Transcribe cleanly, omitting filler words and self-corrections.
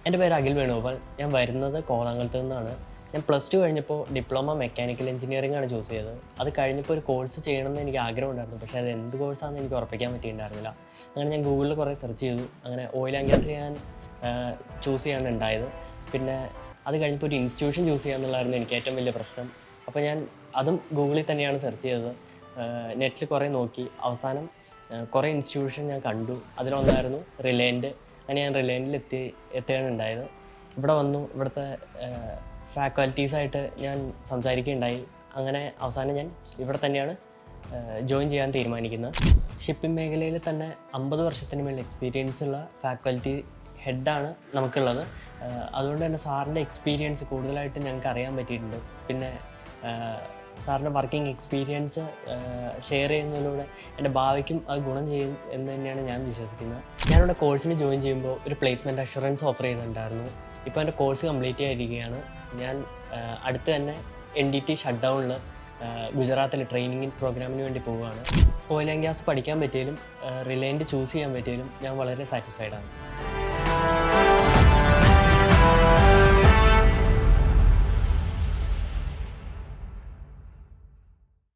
എൻ്റെ പേര് അഖിൽ വേണുഗോപാൽ. ഞാൻ വരുന്നത് കോതമംഗലത്ത് നിന്നാണ്. ഞാൻ +2 കഴിഞ്ഞപ്പോൾ ഡിപ്ലോമ മെക്കാനിക്കൽ എഞ്ചിനീയറിംഗ് ആണ് ചൂസ് ചെയ്തത്. അത് കഴിഞ്ഞപ്പോൾ ഒരു കോഴ്സ് ചെയ്യണമെന്ന് എനിക്ക് ആഗ്രഹമുണ്ടായിരുന്നു. പക്ഷേ അത് എന്ത് കോഴ്സാണെന്ന് എനിക്ക് ഉറപ്പിക്കാൻ പറ്റിയിട്ടുണ്ടായിരുന്നില്ല. അങ്ങനെ ഞാൻ ഗൂഗിളിൽ കുറേ സെർച്ച് ചെയ്തു. അങ്ങനെ ഓയിൽ ആൻഡ് ഗ്യാസ് ഞാൻ ചൂസ് ചെയ്യാനാണ് ഉണ്ടായത്. പിന്നെ അത് കഴിഞ്ഞപ്പോൾ ഒരു ഇൻസ്റ്റിറ്റ്യൂഷൻ ചൂസ് ചെയ്യാന്നുള്ളതായിരുന്നു എനിക്ക് ഏറ്റവും വലിയ പ്രശ്നം. അപ്പോൾ ഞാൻ അതും ഗൂഗിളിൽ തന്നെയാണ് സെർച്ച് ചെയ്തത്. നെറ്റിൽ കുറേ നോക്കി. അവസാനം കുറേ ഇൻസ്റ്റിറ്റ്യൂഷൻ ഞാൻ കണ്ടു. അതിലൊന്നായിരുന്നു റിലയൻറ്റ്. അങ്ങനെ ഞാൻ റിലയൻറ്റിൽ എത്തുകയാണ് ഉണ്ടായത്. ഇവിടെ വന്നു. ഇവിടുത്തെ ഫാക്കൽറ്റീസായിട്ട് ഞാൻ സംസാരിക്കുകയുണ്ടായി. അങ്ങനെ അവസാനം ഞാൻ ഇവിടെ തന്നെയാണ് ജോയിൻ ചെയ്യാൻ തീരുമാനിക്കുന്നത്. ഷിപ്പിംഗ് മേഖലയിൽ തന്നെ 50 വർഷത്തിന് മേൽ എക്സ്പീരിയൻസ് ഉള്ള ഫാക്കൽറ്റി ഹെഡാണ് നമുക്കുള്ളത്. അതുകൊണ്ട് തന്നെ സാറിൻ്റെ എക്സ്പീരിയൻസ് കൂടുതലായിട്ട് ഞങ്ങൾക്ക് അറിയാൻ പറ്റിയിട്ടുണ്ട്. പിന്നെ സാറിൻ്റെ വർക്കിംഗ് എക്സ്പീരിയൻസ് ഷെയർ ചെയ്യുന്നതിലൂടെ എൻ്റെ ഭാവിക്കും അത് ഗുണം ചെയ്യും എന്ന് തന്നെയാണ് ഞാൻ വിശ്വസിക്കുന്നത്. ഞാനിവിടെ കോഴ്സിന് ജോയിൻ ചെയ്യുമ്പോൾ ഒരു പ്ലേസ്മെൻറ്റ് അഷുറൻസ് ഓഫർ ചെയ്യുന്നുണ്ടായിരുന്നു. ഇപ്പോൾ എൻ്റെ കോഴ്സ് കംപ്ലീറ്റ് ചെയ്തിരിക്കുകയാണ്. ഞാൻ അടുത്ത് തന്നെ NDT ഷട്ട് ഡൗണിൽ ഗുജറാത്തിൽ ട്രെയിനിങ് പ്രോഗ്രാമിന് വേണ്ടി പോവുകയാണ്. ഓയിൽ ആൻഡ് ഗ്യാസ് പഠിക്കാൻ പറ്റിയാലും റിലയൻറ്റ് ചൂസ് ചെയ്യാൻ പറ്റിയാലും ഞാൻ വളരെ സാറ്റിസ്ഫൈഡ് ആണ്.